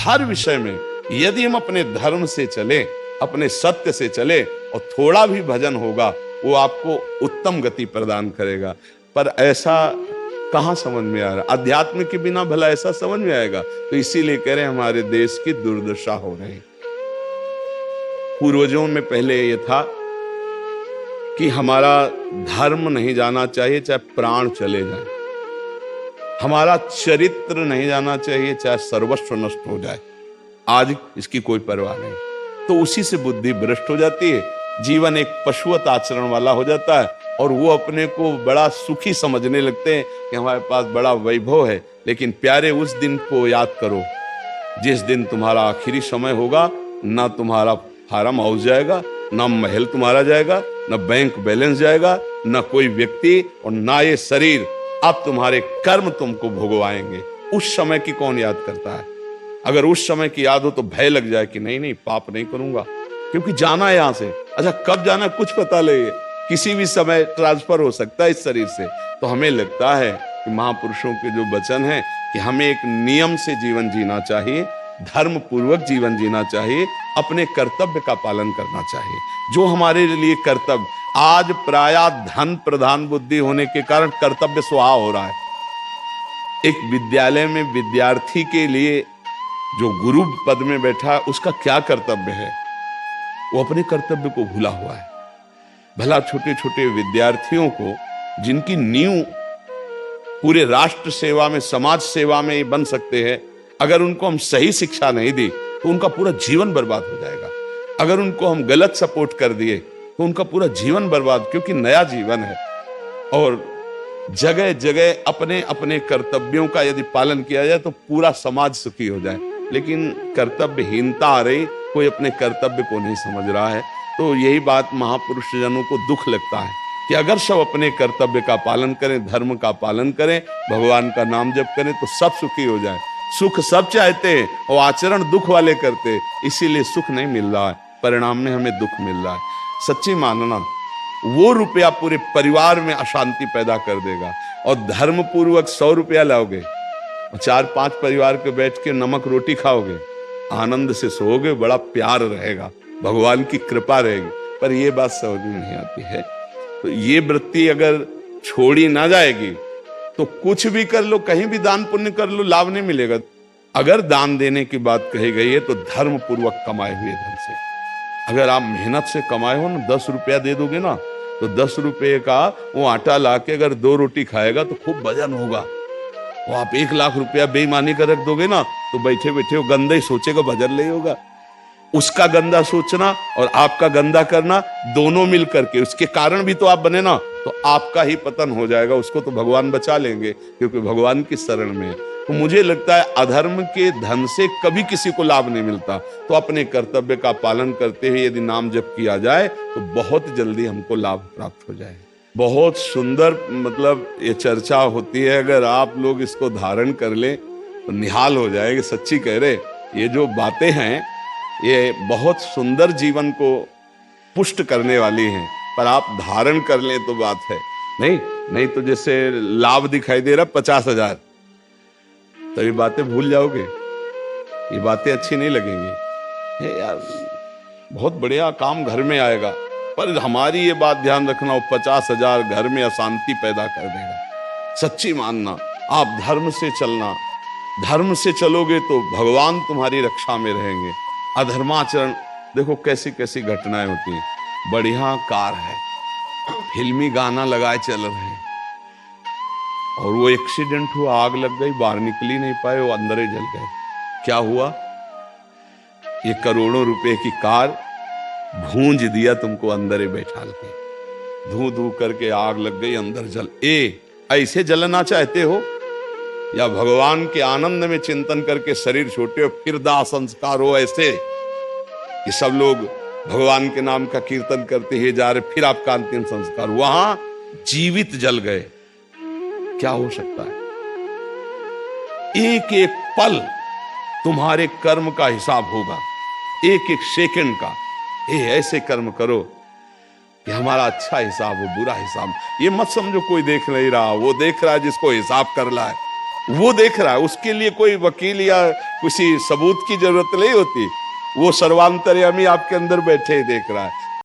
हर विषय में यदि हम अपने धर्म से चले, अपने सत्य से चले और थोड़ा भी भजन होगा, वो आपको उत्तम गति प्रदान करेगा। पर ऐसा कहां समझ में आ रहा? अध्यात्म के बिना भला ऐसा समझ में आएगा? तो इसीलिए कह रहे हैं हमारे देश की दुर्दशा हो रही। पूर्वजों में पहले ये था कि हमारा धर्म नहीं जाना चाहिए चाहे प्राण चले जाए, हमारा चरित्र नहीं जाना चाहिए चाहे सर्वस्व नष्ट हो जाए। आज इसकी कोई परवाह नहीं, तो उसी से बुद्धि भ्रष्ट हो जाती है, जीवन एक पशुवत आचरण वाला हो जाता है और वो अपने को बड़ा सुखी समझने लगते हैं कि हमारे पास बड़ा वैभव है। लेकिन प्यारे, उस दिन को याद करो जिस दिन तुम्हारा आखिरी समय होगा, ना तुम्हारा फार्म हाउस जाएगा, ना महल तुम्हारा जाएगा, ना बैंक बैलेंस जाएगा, ना कोई व्यक्ति और ना ये शरीर। अब तुम्हारे कर्म तुमको भोगवाएंगे। उस समय की कौन याद करता है? अगर उस समय की याद हो तो भय लग जाए कि नहीं नहीं, पाप नहीं करूंगा, क्योंकि जाना है यहां से। अच्छा, कब जाना है कुछ पता नहीं, किसी भी समय ट्रांसफर हो सकता है इस शरीर से। तो हमें लगता है कि महापुरुषों के जो वचन है कि हमें एक नियम से जीवन जीना चाहिए, धर्म पूर्वक जीवन जीना चाहिए, अपने कर्तव्य का पालन करना चाहिए। जो हमारे लिए कर्तव्य, आज प्रायः धन प्रधान बुद्धि होने के कारण कर्तव्य स्वाहा हो रहा है। एक विद्यालय में विद्यार्थी के लिए जो गुरु पद में बैठा है, उसका क्या कर्तव्य है? वो अपने कर्तव्य को भूला हुआ है। भला छोटे छोटे विद्यार्थियों को, जिनकी नींव पूरे राष्ट्र सेवा में, समाज सेवा में बन सकते हैं, अगर उनको हम सही शिक्षा नहीं दी तो उनका पूरा जीवन बर्बाद हो जाएगा। अगर उनको हम गलत सपोर्ट कर दिए तो उनका पूरा जीवन बर्बाद, क्योंकि नया जीवन है। और जगह जगह अपने अपने कर्तव्यों का यदि पालन किया जाए तो पूरा समाज सुखी हो जाए। लेकिन कर्तव्यहीनता आ रही, कोई अपने कर्तव्य को नहीं समझ रहा है। तो यही बात महापुरुष जनों को दुख लगता है कि अगर सब अपने कर्तव्य का पालन करें, धर्म का पालन करें, भगवान का नाम जप करें तो सब सुखी हो जाए। सुख सब चाहते हैं और आचरण दुख वाले करते, इसीलिए सुख नहीं मिल रहा है, परिणाम में हमें दुख मिल रहा है। सच्ची मानना, वो रुपया पूरे परिवार में अशांति पैदा कर देगा। और धर्म पूर्वक 100 रुपया लाओगे, 4-5 परिवार के बैठ के नमक रोटी खाओगे, आनंद से सोओगे, बड़ा प्यार रहेगा, भगवान की कृपा रहेगी। पर ये बात समझ में नहीं आती है। तो ये वृत्ति अगर छोड़ी ना जाएगी तो कुछ भी कर लो, कहीं भी दान पुण्य कर लो, लाभ नहीं मिलेगा। अगर दान देने की बात कही गई है तो धर्म पूर्वक कमाए हुए धन से। अगर आप मेहनत से कमाए हो ना, 10 रुपया दे दोगे ना, तो 10 रुपये का वो आटा लाके अगर 2 रोटी खाएगा तो खूब वजन होगा। वो आप 1 लाख रुपया बेईमानी कर रख दोगे ना, तो बैठे बैठे वो गंदा ही सोचेगा, वजन नहीं होगा। उसका गंदा सोचना और आपका गंदा करना, दोनों मिल करके, उसके कारण भी तो आप बने ना, तो आपका ही पतन हो जाएगा। उसको तो भगवान बचा लेंगे, क्योंकि भगवान की शरण में है। तो मुझे लगता है अधर्म के धन से कभी किसी को लाभ नहीं मिलता। तो अपने कर्तव्य का पालन करते हुए यदि नाम जप किया जाए तो बहुत जल्दी हमको लाभ प्राप्त हो जाए। बहुत सुंदर, मतलब ये चर्चा होती है, अगर आप लोग इसको धारण कर ले तो निहाल हो जाएंगे। सच्ची कह रहे, ये जो बातें हैं ये बहुत सुंदर जीवन को पुष्ट करने वाली हैं, पर आप धारण कर लें तो बात है। नहीं तो जैसे लाभ दिखाई दे रहा 50,000, तो ये बातें भूल जाओगे, ये बातें अच्छी नहीं लगेंगी। ये यार बहुत बढ़िया काम घर में आएगा, पर हमारी ये बात ध्यान रखना, वो 50,000 घर में अशांति पैदा कर देगा। सच्ची मानना, आप धर्म से चलना, धर्म से चलोगे तो भगवान तुम्हारी रक्षा में रहेंगे। अधर्माचरण, देखो कैसी कैसी घटनाएं होती हैं। बढ़िया कार है, फिल्मी गाना लगाए चल रहे हैं, और वो एक्सीडेंट हुआ, आग लग गई, बाहर निकल नहीं पाए, वो अंदर ही जल गए। क्या हुआ? ये करोड़ों रुपए की कार भूंज दिया तुमको अंदर ही बैठा के, धू धू करके आग लग गई, अंदर जल। ऐसे जलना चाहते हो या भगवान के आनंद में चिंतन करके शरीर छोटे हो, फिर दाह संस्कार हो ऐसे कि सब लोग भगवान के नाम का कीर्तन करते ही जा रहे, फिर आपका अंतिम संस्कार, वहां जीवित जल गए। क्या हो सकता है? एक एक पल तुम्हारे कर्म का हिसाब होगा, एक एक सेकंड का। ऐसे कर्म करो कि हमारा अच्छा हिसाब हो, बुरा हिसाब। ये मत समझो कोई देख नहीं रहा, वो देख रहा है जिसको हिसाब कर रहा है। वो देख रहा है, उसके लिए कोई वकील या किसी सबूत की जरूरत नहीं होती। वो सर्वांतर्यामी आपके अंदर बैठे ही देख रहा है।